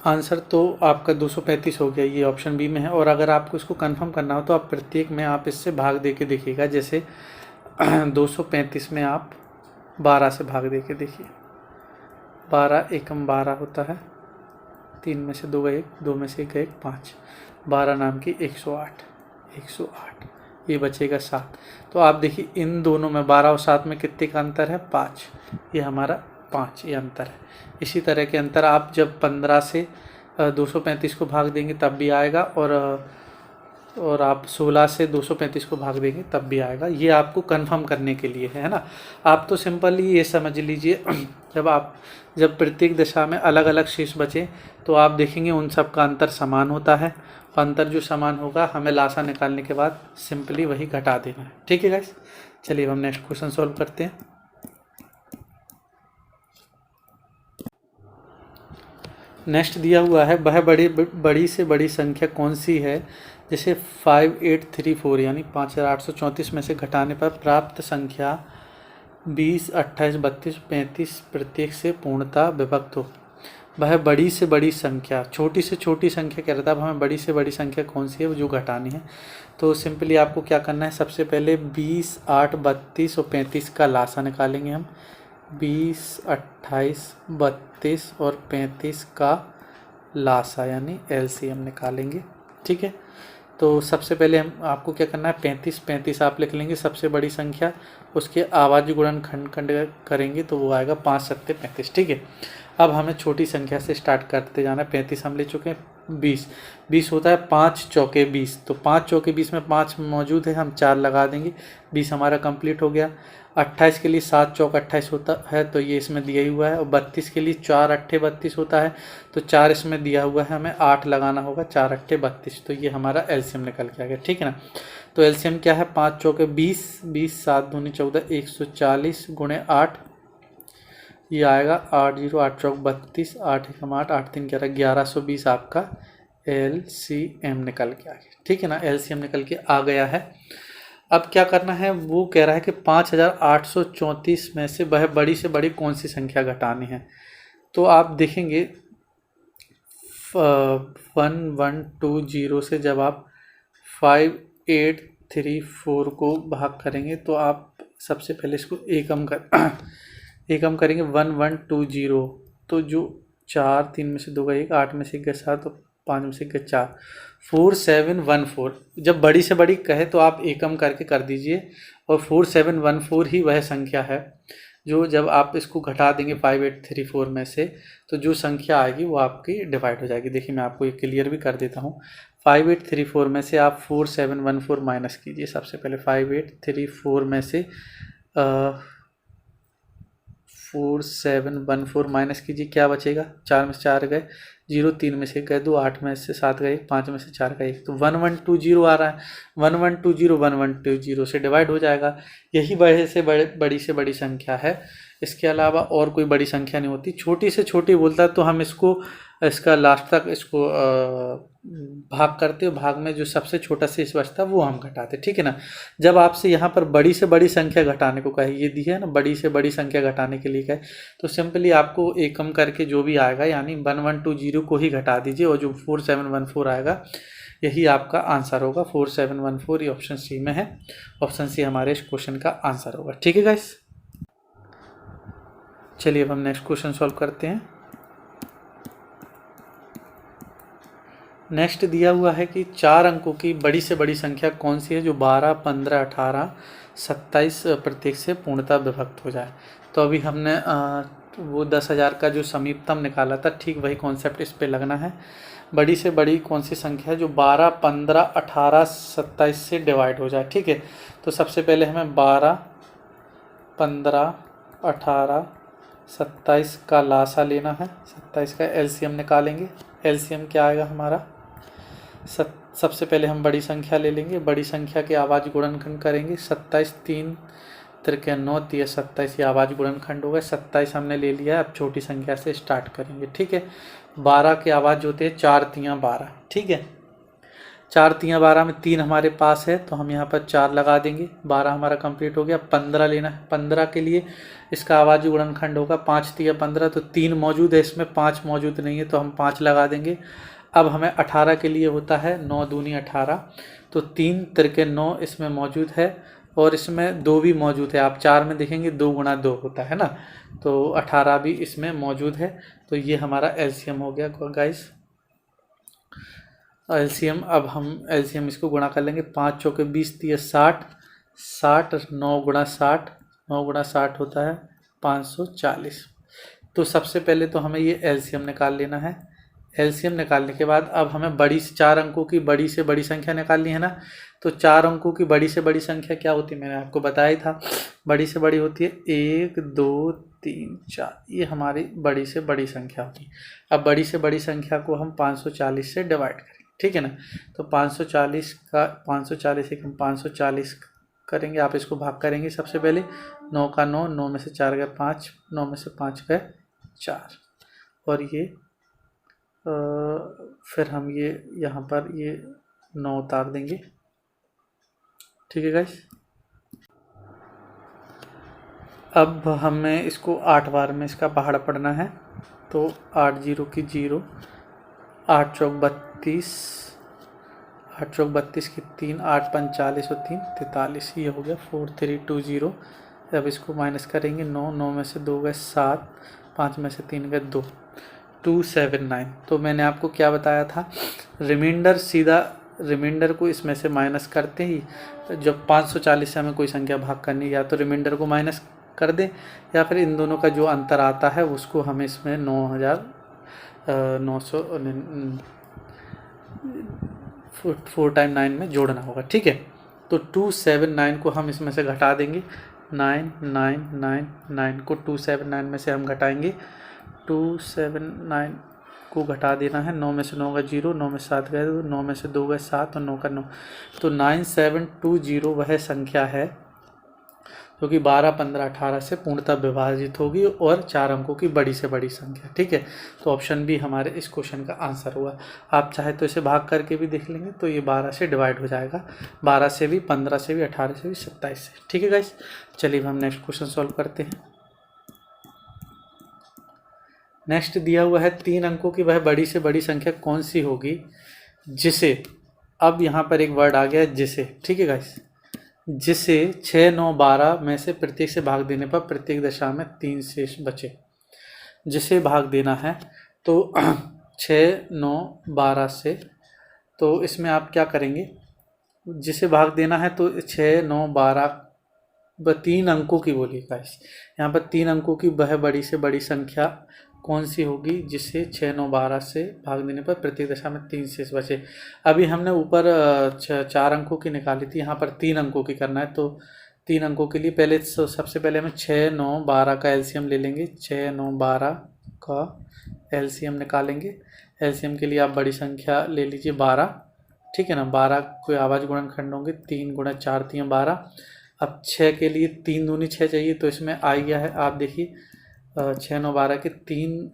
आंसर तो आपका 235 हो गया, ये ऑप्शन बी में है। और अगर आपको इसको कंफर्म करना हो तो आप प्रत्येक में आप इससे भाग दे के देखिएगा। जैसे 235 में आप 12 से भाग दे के देखिए, 12 एकम 12 होता है, 3 में से 2 गए 1, 2 में से 1 गए 5, 12 नाम की 108, ये बचेगा 7। तो आप देखिए इन दोनों में 12 और 7 में कितने का अंतर है, 5, ये हमारा 5 ये अंतर है। इसी तरह के अंतर आप जब 15 से 235 को भाग देंगे तब भी आएगा, और और आप 16 से 235 को भाग देंगे तब भी आएगा। ये आपको कंफर्म करने के लिए है ना। आप तो सिंपली ये समझ लीजिए जब प्रत्येक दशा में अलग अलग शेष बचे तो आप देखेंगे उन सब का अंतर समान होता है। अंतर जो समान होगा हमें लासा निकालने के बाद सिंपली वही घटा देना है। ठीक है गाइस, चलिए हम नेक्स्ट क्वेश्चन सॉल्व करते हैं। नेक्स्ट दिया हुआ है, वह बड़ी से बड़ी संख्या कौन सी है जिसे 5834 यानी 5834 में से घटाने पर प्राप्त संख्या 20, 28, 32, 35 प्रत्येक से पूर्णतः विभक्त हो। वह बड़ी से बड़ी संख्या, छोटी से छोटी संख्या कह रहा था। अब हमें बड़ी से बड़ी संख्या कौन सी है जो घटानी है, तो सिंपली आपको क्या करना है, सबसे पहले 20, 8, 32 और 35 का लासा निकालेंगे हम। 20, 28, 32 और 35 का लासा यानी एलसीएम निकालेंगे। ठीक है, तो सबसे पहले हम आपको क्या करना है, 35 आप लिख लेंगे सबसे बड़ी संख्या, उसके आवाज़ गुणनखंड करेंगे तो वो आएगा 5 सत्ते 35। ठीक है, अब हमें छोटी संख्या से स्टार्ट करते जाना है। 35 हम ले चुके हैं। 20 होता है 5 चौके 20, तो 5 चौके 20 में 5 मौजूद है, हम 4 लगा देंगे, 20 हमारा कंप्लीट हो गया। 28 के लिए 7 चौक 28 होता है, तो ये इसमें दिया ही हुआ है। और 32 के लिए 4 अट्ठे 32 होता है, तो 4 इसमें दिया हुआ है, हमें 8 लगाना होगा, 4 अट्ठे 32, तो ये हमारा एलसीएम निकल के आ गया। ठीक है ना, तो एलसीएम क्या है, 5 चौके 20, 20 7 दूनी 14, 140 गुणे 8, ये आएगा 8 0 8 चौक 32, 8 1 8, 8 3 11, 1120 आपका एलसीएम निकल के आ गया। ठीक है ना, एलसीएम निकल के आ गया है। अब क्या करना है, वो कह रहा है कि 5834 में से वह बड़ी से बड़ी कौन सी संख्या घटानी है। तो आप देखेंगे 1120 से जब आप 5834 को भाग करेंगे तो आप सबसे पहले इसको एकम करेंगे 1120, तो जो 4 3 में से 2 गए 1, 8 में से 1 गए 7, तो 5 में से 1 गए 4, 4714। जब बड़ी से बड़ी कहे तो आप एकम करके कर दीजिए, और 4714 ही वह संख्या है जो जब आप इसको घटा देंगे 5834 में से तो जो संख्या आएगी वो आपकी डिवाइड हो जाएगी। देखिए मैं आपको ये क्लियर भी कर देता हूँ। 5834 में से आप 4714 माइनस कीजिए। सबसे पहले 5834 में से 4714 माइनस कीजिए, क्या बचेगा, 4 में से 4 गए 0, 3 में से 1 गए 2, 8 में से 7 गए 5 में से 4 गए 1, तो 1120 आ रहा है। 1120 से डिवाइड हो जाएगा। यही बड़े से बड़ी संख्या है, इसके अलावा और कोई बड़ी संख्या नहीं होती। छोटी से छोटी बोलता है तो हम इसका लास्ट तक इसको भाग करते हो, भाग में जो सबसे छोटा शेष बचता है वो हम घटाते। ठीक है ना, जब आपसे यहाँ पर बड़ी से बड़ी संख्या घटाने को कहे, ये दी है ना बड़ी से बड़ी संख्या घटाने के लिए कहे, तो सिंपली आपको एकम करके जो भी आएगा यानी 1120 को ही घटा दीजिए, और जो 4714 आएगा यही आपका आंसर होगा। 4714 ये ऑप्शन सी में है। ऑप्शन सी हमारे इस क्वेश्चन का आंसर होगा। ठीक है गाइस, चलिए अब हम नेक्स्ट क्वेश्चन सॉल्व करते हैं। नेक्स्ट दिया हुआ है कि 4 अंकों की बड़ी से बड़ी संख्या कौन सी है जो 12, 15, 18, 27 प्रत्येक से पूर्णतः विभक्त हो जाए। तो अभी हमने वो 10,000 का जो समीपतम निकाला था, ठीक वही कॉन्सेप्ट इस पे लगना है। बड़ी से बड़ी कौन सी संख्या है जो 12, 15, 18, 27 से डिवाइड हो जाए। ठीक है, तो सबसे पहले हमें 12, 15, 18, 27 का लासा लेना है। 27 का एलसीएम निकालेंगे। एलसीएम क्या आएगा हमारा, सबसे पहले हम बड़ी संख्या ले लेंगे, बड़ी संख्या के आवाज़ गुणनखंड करेंगे। 27 3 3 9 3 27 ये आवाज़ गुणनखंड हो गए। 27 हमने ले लिया है, अब छोटी संख्या से स्टार्ट करेंगे। ठीक है, 12 के आवाज़ होते हैं 4 3 12। ठीक है, 4 3 12 में 3 हमारे पास है तो हम यहाँ पर 4 लगा देंगे। 12 हमारा कंप्लीट हो गया। 15 लेना है, 15 के लिए इसका आवाज़ गुणनखंड होगा 5 3 15, तो 3 मौजूद है इसमें, 5 मौजूद नहीं है तो हम 5 लगा देंगे। अब हमें 18 के लिए होता है 9 दूनी 18, तो 3 3 9 इसमें मौजूद है, और इसमें 2 भी मौजूद है। आप 4 में देखेंगे 2 गुणा 2 होता है ना, तो 18 भी इसमें मौजूद है। तो ये हमारा एलसीएम हो गया गाइस। एलसीएम, अब हम एलसीएम इसको गुणा कर लेंगे। 5 चौके 20 3 60, 60 9 गुणा 60, 9 गुणा 60 होता है 540। तो सबसे पहले तो हमें ये एलसीएम निकाल लेना है। एलसीएम निकालने के बाद अब हमें बड़ी से 4 अंकों की बड़ी से बड़ी संख्या निकालनी है ना। तो 4 अंकों की बड़ी से बड़ी संख्या क्या होती है, मैंने आपको बताया था। बड़ी से बड़ी होती है 1 2 3 4, ये हमारी बड़ी से बड़ी संख्या होती है। अब बड़ी से बड़ी संख्या को हम 540 से डिवाइड करेंगे, ठीक है ना। तो 540 का 540 एक हम 540 करेंगे, आप इसको भाग करेंगे सबसे पहले। 9 का 9, 9 में से 4 गए 5, 9 में से 5 गए 4, और ये फिर हम ये यहाँ पर ये 9 उतार देंगे, ठीक है गाइस। अब हमें इसको 8 बार में इसका पहाड़ पढ़ना है। तो 8 0 की 0, 8 चौक 32, 8 चौक 32 की 3, 8 5 40 और 3 43, ये हो गया 4320। अब इसको माइनस करेंगे, 9 9 में से 2 गए 7, 5 में से 3 गए 2, 279। तो मैंने आपको क्या बताया था, रिमाइंडर सीधा रिमाइंडर को इसमें से माइनस करते ही, जब 540 से हमें कोई संख्या भाग करनी, या तो रिमाइंडर को माइनस कर दें या फिर इन दोनों का जो अंतर आता है उसको हमें इसमें 9,900 4 टाइम 9 में जोड़ना होगा, ठीक है। तो 279 को हम इसमें से घटा देंगे, 9999 को 279 में से हम घटाएंगे, 279 को घटा देना है। 9 में से 9 का 0, 9 में 7 गए 2, 9 में से 2 गए 7 और 9 का 9। तो 9720 वह संख्या है जो कि 12 15 18 से पूर्णतः विभाजित होगी और 4 अंकों की बड़ी से बड़ी संख्या, ठीक है। तो ऑप्शन बी हमारे इस क्वेश्चन का आंसर हुआ। आप चाहे तो इसे भाग करके भी देख लेंगे, तो ये 12 से डिवाइड हो जाएगा, 12 से भी, 15 से भी, 18 से भी, 27 से, ठीक है गाइस। चलिए हम नेक्स्ट क्वेश्चन सॉल्व करते हैं। नेक्स्ट दिया हुआ है 3 अंकों की वह बड़ी से बड़ी संख्या कौन सी होगी जिसे, अब यहाँ पर एक वर्ड आ गया है जिसे, ठीक है गाइस, जिसे 6 9 12 में से प्रत्येक से भाग देने पर प्रत्येक दशा में 3 शेष बचे। जिसे भाग देना है तो 6 9 12 से, तो इसमें आप क्या करेंगे, जिसे भाग देना है तो 6 9 12 3 अंकों की बोलिए गाइस, यहाँ पर 3 अंकों की वह बड़ी से बड़ी संख्या कौन सी होगी जिसे 6 9 12 से भाग देने पर प्रत्येक दशा में 3 शेष बचे। अभी हमने ऊपर 4 अंकों की निकाली थी, यहाँ पर 3 अंकों की करना है। तो 3 अंकों के लिए पहले सबसे पहले हमें 6 9 12 का एलसीएम ले लेंगे, 6 9 12 का एलसीएम निकालेंगे। एलसीएम के लिए आप बड़ी संख्या ले लीजिए 12, ठीक है ना। 12 कोई आवाज गुणनखंड होंगे, 3 गुणा 4 3 12। अब 6 के लिए 3 दूनी 6 चाहिए, तो इसमें आ गया है, आप देखिए 6 9 12 के 3,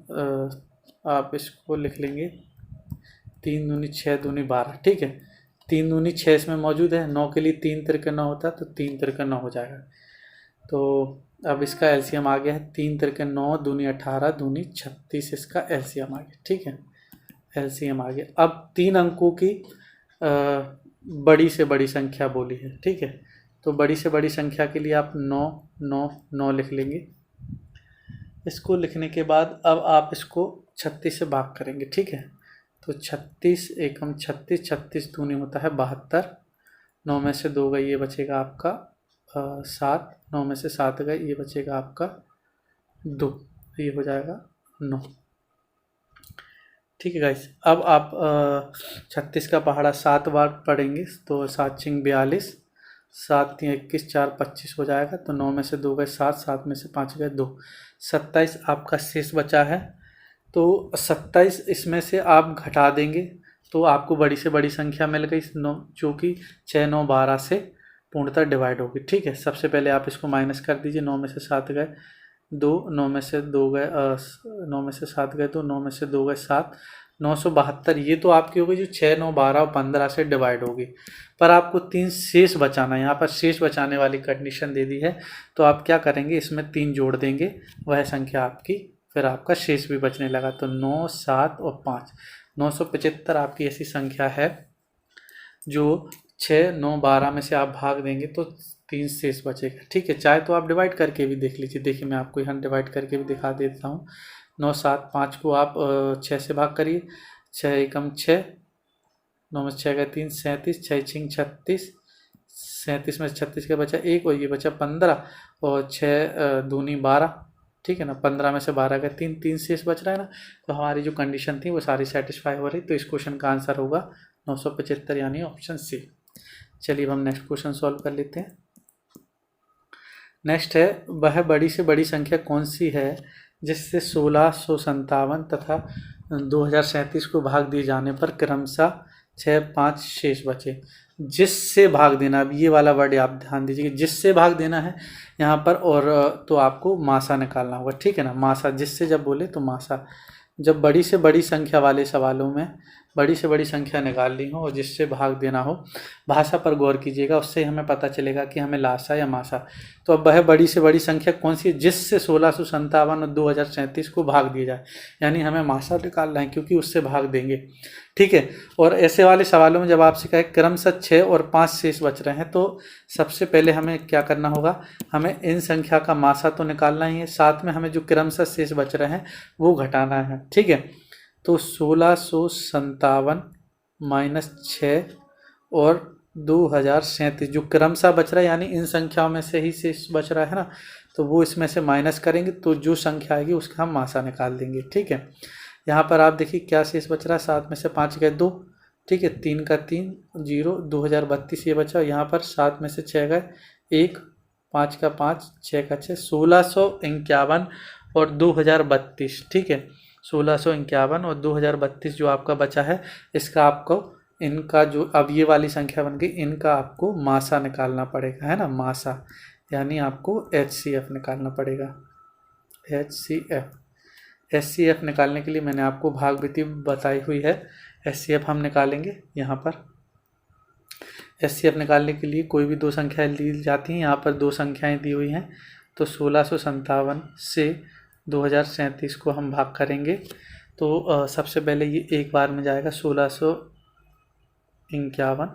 आप इसको लिख लेंगे 3 दूनी 6 दूनी 12, ठीक है। 3 दूनी 6 इसमें मौजूद है, 9 के लिए 3 तिरके 9 होता है, तो 3 तिरके 9 हो जाएगा। तो अब इसका एलसीएम आ गया है 3 तिरके 9 दूनी 18 दूनी 36, इसका एलसीएम आ गया, ठीक है। एलसीएम आ गया। अब 3 अंकों की बड़ी से बड़ी संख्या बोली है, ठीक है। तो बड़ी से बड़ी संख्या के लिए आप 9 9 9 लिख लेंगे। इसको लिखने के बाद अब आप इसको 36 से भाग करेंगे, ठीक है। तो 36 एकम 36, 36 दूनी होता है 72, 9 में से 2 गए, ये बचेगा आपका 7, 9 में से 7 गए, ये बचेगा आपका 2, ये हो जाएगा 9, ठीक है गाइस। अब आप 36 का पहाड़ा 7 बार पढ़ेंगे, तो 7 छिंग 42, 7 3 21 4 25 हो जाएगा। तो 9 में से 2 गए 7, 7 में से 5 गए 2, 27 आपका शेष बचा है। तो 27 इसमें से आप घटा देंगे तो आपको बड़ी से बड़ी संख्या मिल गई, जो कि 6 9 12 से पूर्णतः डिवाइड होगी, ठीक है। सबसे पहले आप इसको माइनस कर दीजिए, 9 में से 7 गए 2, 9 में से 2 गए 9 में से 7 गए 2, 9 में से 2 गए 7, 972। ये तो आपकी होगी जो 6 9 12 और 15 से डिवाइड होगी, पर आपको 3 शेष बचाना है। यहाँ पर शेष बचाने वाली कंडीशन दे दी है, तो आप क्या करेंगे, इसमें 3 जोड़ देंगे, वह संख्या आपकी, फिर आपका शेष भी बचने लगा। तो 9 7 और 5, 975 आपकी ऐसी संख्या है जो 6 9 12 में से आप भाग देंगे तो 3 शेष बचेगा, ठीक है। चाहे तो आप डिवाइड करके भी देख लीजिए, देखिए मैं आपको यहाँ डिवाइड करके भी दिखा देता हूँ। 9 7 5 को आप 6 से भाग करिए, 6 एकम 6, 9 में 6 गए 3, 37, 6 छिंग 36, 37 में 36 का बचा 1 और ये बचा 15, और 6 दूनी 12, ठीक है ना। 15 में से 12 का 3, 3 शेष बच रहा है ना, तो हमारी जो कंडीशन थी वो सारी सेटिस्फाई हो रही। तो इस क्वेश्चन का आंसर होगा 975 यानी ऑप्शन सी। चलिए अब हम नेक्स्ट क्वेश्चन सॉल्व कर लेते हैं। नेक्स्ट है, वह बड़ी से बड़ी संख्या कौन सी है जिससे 1657 तथा 2037 को भाग दिए जाने पर क्रमशः 6, 5 शेष बचे। जिससे भाग देना, अब ये वाला वर्ड आप ध्यान दीजिए, जिससे भाग देना है यहाँ पर, और तो आपको मासा निकालना होगा, ठीक है ना। मासा, जिससे जब बोले तो मासा। जब बड़ी से बड़ी संख्या वाले सवालों में बड़ी से बड़ी संख्या निकालनी हो और जिससे भाग देना हो, भाषा पर गौर कीजिएगा, उससे हमें पता चलेगा कि हमें लासा या मासा। तो अब वह बड़ी से बड़ी संख्या कौन सी है जिससे 1657 और 2037 को भाग दिया जाए, यानी हमें मासा निकालना है क्योंकि उससे भाग देंगे, ठीक है। और ऐसे वाले सवालों में जब आपसे कहे क्रमशः 6 और 5 शेष बच रहे हैं, तो सबसे पहले हमें क्या करना होगा, हमें इन संख्या का मासा तो निकालना ही है, साथ में हमें जो क्रमशः शेष बच रहे हैं वो घटाना है, ठीक है। तो 1657 माइनस 6 और 2037 जो क्रमशः बच रहा है, यानी इन संख्याओं में से ही शेष बच रहा है ना, तो वो इसमें से माइनस करेंगे तो जो संख्या आएगी उसका हम मासा निकाल देंगे, ठीक है। यहाँ पर आप देखिए क्या शेष बच रहा है, 7 में से 5 गए 2, ठीक है, 3 का 3 0, 2032 ये बचा। यहाँ पर 7 में से 6 गए 1, 5 का 5, 6 का 6, 1651 और 2032, ठीक है। 1651 और 2032 जो आपका बचा है, इसका आपको इनका जो अब ये वाली संख्या बन गई, इनका आपको मासा निकालना पड़ेगा, है ना, मासा, यानी आपको HCF निकालना पड़ेगा। HCF निकालने के लिए मैंने आपको भागविधि बताई हुई है। HCF हम निकालेंगे यहाँ पर। HCF निकालने के लिए कोई भी दो संख्याएं ली जाती हैं, यहाँ पर दो संख्याएं दी हुई हैं, तो 1657 से 2037 को हम भाग करेंगे। तो सबसे पहले ये एक बार में जाएगा 1651,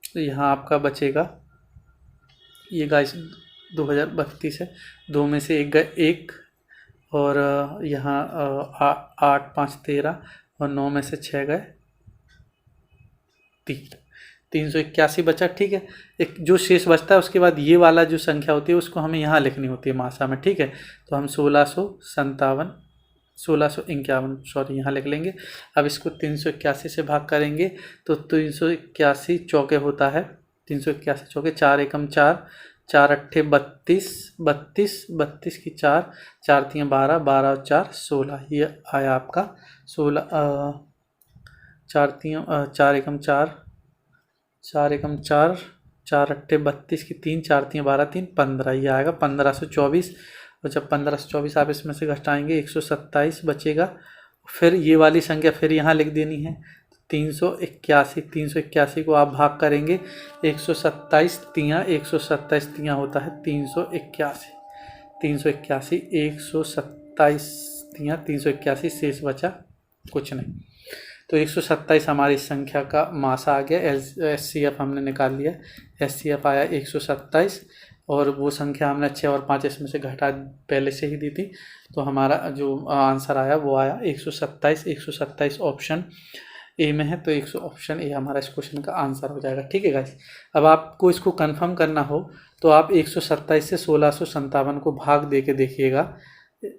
तो यहाँ आपका बचेगा ये गाइस 2032 है, 2 में से 1 गए 1, और यहाँ 8 5 13 और 9 में से 6 गए 381 बचा, ठीक है। एक जो शेष बचता है उसके बाद ये वाला जो संख्या होती है उसको हमें यहाँ लिखनी होती है मासा में, ठीक है। तो हम 1651 सॉरी यहाँ लिख लेंगे। अब इसको 381 से भाग करेंगे तो 381 चौके होता है, 381 चौके 4 एकम 4, 4 अट्ठे 32, 32 की 4, 4 3 12, 12 और 4 16, ये आया आपका 16, 4 एकम 4, 4 एकम 4, 4 अट्ठे 32 की 3, 4 3 12, 3 15, ये आएगा 1524। और जब 1524 आप इसमें से घटाएंगे 127 बचेगा। फिर ये वाली संख्या फिर यहाँ लिख देनी है, 381 को आप भाग करेंगे 127 तियाँ 127 तियाँ होता है 381, 127 तियाँ 381 शेष बचा कुछ नहीं। तो 127 हमारी संख्या का मासा आ गया। HCF हमने निकाल लिया, HCF आया 127, और वो संख्या हमने 6 और 5 इसमें से घटा पहले से ही दी थी, तो हमारा जो आंसर आया वो आया 127। 127 ऑप्शन ए में है, तो ऑप्शन ए हमारा इस क्वेश्चन का आंसर हो जाएगा, ठीक है गाइस। अब आपको इसको कंफर्म करना हो तो आप 127 से 1657 को भाग दे के देखिएगा,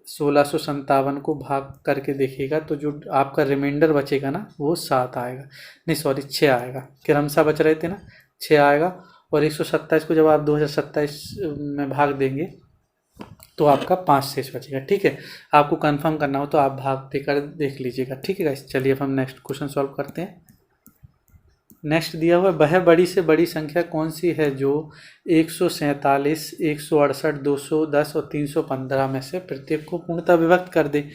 1657 को भाग करके देखिएगा, तो जो आपका रिमाइंडर बचेगा ना वो 7 आएगा, नहीं सॉरी 6 आएगा, क्रमशः बच रहे थे ना, 6 आएगा। और 127 को जब आप 2027 में भाग देंगे तो आपका 5 शेष बचेगा, ठीक है। आपको कंफर्म करना हो तो आप भाग देकर देख लीजिएगा, ठीक है गाइस। चलिए अब हम नेक्स्ट क्वेश्चन सॉल्व करते हैं। नेक्स्ट दिया हुआ है, वह बड़ी से बड़ी संख्या कौन सी है जो 147, 168, 210 और 315 में से प्रत्येक को पूर्णतः विभक्त कर दे।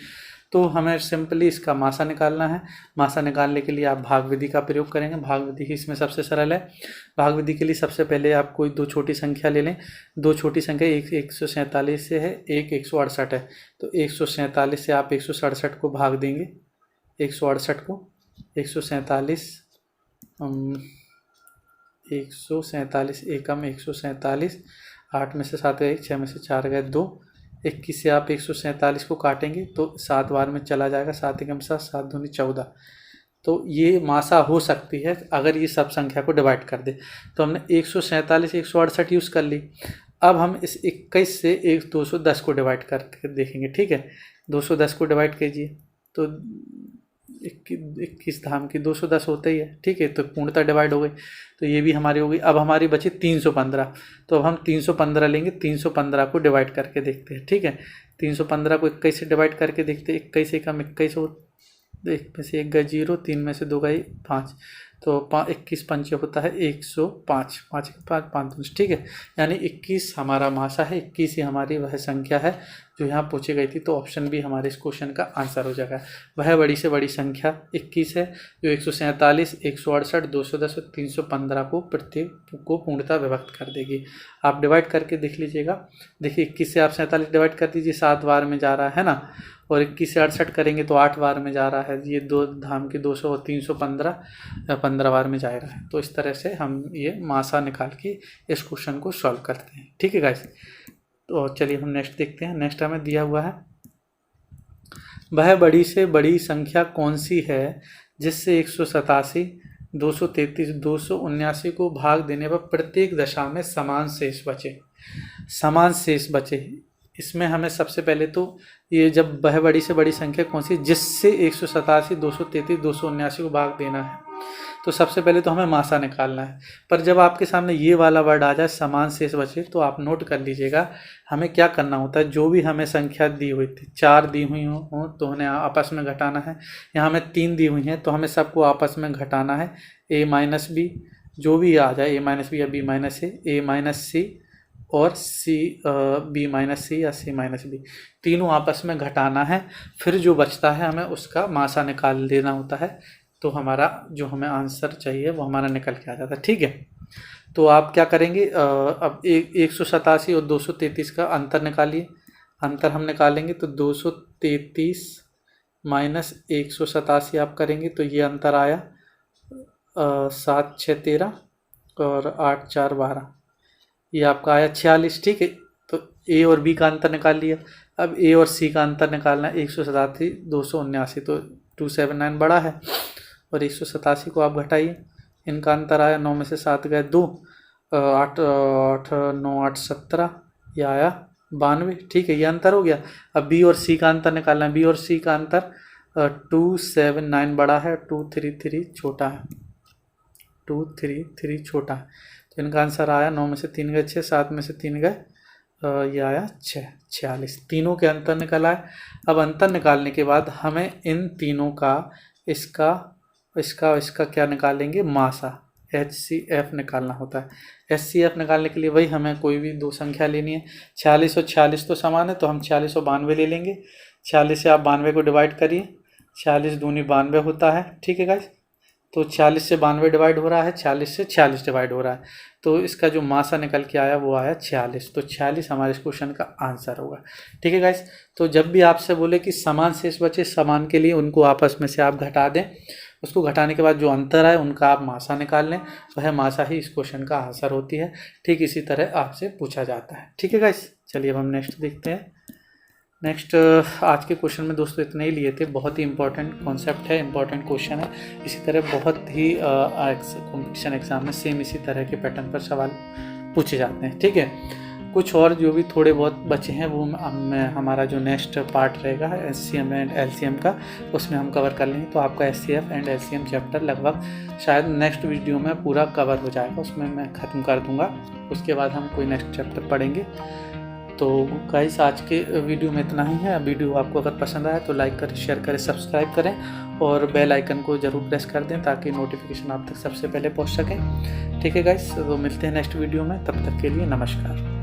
तो हमें सिंपली इसका मासा निकालना है। मासा निकालने के लिए आप भाग विधि का प्रयोग करेंगे। भाग विधि ही इसमें सबसे सरल है। भाग विधि के लिए सबसे पहले आप कोई दो छोटी संख्या ले लें। दो छोटी संख्या, एक 147 से है, एक 168 है। तो 147 से आप 167 को भाग देंगे, 168 को 147 एकम 147, 8 में से 7 गए 1, 6 में से 4 गए 2, 21 से आप 147 को काटेंगे तो 7 बार में चला जाएगा, 7 एकम 7, 7 दूनी 14, तो ये मासा हो सकती है अगर ये सब संख्या को डिवाइड कर दे। तो हमने 147 168 यूज़ कर ली। अब हम इस 21 से 210 को डिवाइड करके देखेंगे, ठीक है। 210 को डिवाइड कीजिए तो 21 धाम की 210 होता ही है, ठीक है। तो पूर्णतः डिवाइड हो गई, तो ये भी हमारी हो गई। अब हमारी बची 315, तो अब हम 315 लेंगे, 315 को डिवाइड करके देखते हैं, ठीक है। 315 को 21 से डिवाइड करके देखते हैं। 21 से कम 21 हो, 1 में से 1 गए 0, 3 में से 2 गए 5, तो 21 पंचे होता है 105, 5 5 5, ठीक है। यानी 21 हमारा मासा है, 21 ही हमारी वह संख्या है जो यहाँ पूछी गई थी। तो ऑप्शन भी हमारे इस क्वेश्चन का आंसर हो जाएगा। वह बड़ी से बड़ी संख्या 21 है जो 147 168 210 और 315 को प्रत्येक को पूर्णतः विभक्त कर देगी। आप डिवाइड करके देख लीजिएगा। देखिए 21 से आप 47 डिवाइड कर दीजिए, 7 बार में जा रहा है ना, और 21 से 68 करेंगे तो 8 बार में जा रहा है। ये 2 धाम की 200 और 315 15 बार में जा रहा है। तो इस तरह से हम ये मासा निकाल के इस क्वेश्चन को सॉल्व करते हैं, ठीक है गाइस। तो चलिए हम नेक्स्ट देखते हैं। नेक्स्ट हमें दिया हुआ है, वह बड़ी से बड़ी संख्या कौन सी है जिससे 187 233 279 को भाग देने पर प्रत्येक दशा में समान शेष बचे। समान शेष बचे, इसमें हमें सबसे पहले तो ये जब वह बड़ी से बड़ी संख्या कौन सी जिससे 187 233 279 को भाग देना है, तो सबसे पहले तो हमें मासा निकालना है। पर जब आपके सामने ये वाला वर्ड आ जाए समान शेष बचे, तो आप नोट कर लीजिएगा हमें क्या करना होता है। जो भी हमें संख्या दी हुई थी, 4 दी हुई हो तो उन्हें आपस में घटाना है। यहाँ हमें 3 दी हुई हैं तो हमें सबको आपस में घटाना है। a माइनस बी जो भी आ जाए, a माइनस बी या b माइनस a माइनस सी और सी बी माइनस सी या सी माइनस बी, तीनों आपस में घटाना है। फिर जो बचता है हमें उसका मासा निकाल देना होता है। तो हमारा जो हमें आंसर चाहिए वो हमारा निकल के आ जाता है, ठीक है। तो आप क्या करेंगे, अब 187 और 233 का अंतर निकालिए। अंतर हम निकालेंगे तो 233 माइनस 187 आप करेंगे तो ये अंतर आया 7 6 13 और 8 4 12, ये आपका आया 46, ठीक है। तो ए और बी का अंतर निकाल लिया। अब ए और सी का अंतर निकालना है। 187 279 तो 279 बड़ा है, और 187 को आप घटाइए। इनका अंतर आया 9 में से 7 गए 2, 8 8 9 8 17, ये आया 92, ठीक है। ये अंतर हो गया। अब बी और सी का अंतर निकालना है। बी और सी का अंतर 279 बड़ा है, 233 छोटा है, 233 छोटा है। तो इनका आंसर आया 9 में से 3 गए 6, 7 में से 3 गए ये आया 6 46। तीनों के अंतर निकल आए। अब अंतर निकालने के बाद हमें इन तीनों का इसका क्या निकालेंगे, मासा, HCF निकालना होता है। HCF निकालने के लिए वही हमें कोई भी 2 संख्या लेनी है। 46 और 46 तो समान है, तो हम 46 और 92 ले लेंगे। 46 से आप 92 को डिवाइड करिए, 46 दूनी 92 होता है, ठीक है गाइस। तो 40 से 92 डिवाइड हो रहा है, 40 से 46 डिवाइड हो रहा है, तो इसका जो मासा निकल के आया वो आया 46। तो 46 हमारे इस क्वेश्चन का आंसर होगा, ठीक है गाइस। तो जब भी आपसे बोले कि समान शेष बचे, समान के लिए उनको आपस में से आप घटा दें। उसको घटाने के बाद जो अंतर है उनका आप मासा निकाल लें, वह मासा ही इस क्वेश्चन का आंसर होती है। ठीक इसी तरह आपसे पूछा जाता है, ठीक है गाइस। चलिए अब हम नेक्स्ट देखते हैं। नेक्स्ट आज के क्वेश्चन में दोस्तों इतने ही लिए थे। बहुत ही इंपॉर्टेंट कॉन्सेप्ट है, इंपॉर्टेंट क्वेश्चन है। इसी तरह बहुत ही कॉम्पिटिशन एग्जाम में सेम इसी तरह के पैटर्न पर सवाल पूछे जाते हैं, ठीक है। कुछ और जो भी थोड़े बहुत बचे हैं वो हमारा जो नेक्स्ट पार्ट रहेगा SCM एंड LCM का, उसमें हम कवर कर लेंगे। तो आपका SCF एंड LCM चैप्टर लगभग शायद नेक्स्ट वीडियो में पूरा कवर हो जाएगा, उसमें मैं ख़त्म कर दूंगा। उसके बाद हम कोई नेक्स्ट चैप्टर पढ़ेंगे। तो गाइस आज के वीडियो में इतना ही है। वीडियो आपको अगर पसंद आया तो लाइक करें, शेयर करें, सब्सक्राइब करें और बेल आइकन को ज़रूर प्रेस कर दें ताकि नोटिफिकेशन आप तक सबसे पहले पहुंच सके, ठीक है गाइस। तो मिलते हैं नेक्स्ट वीडियो में, तब तक के लिए नमस्कार।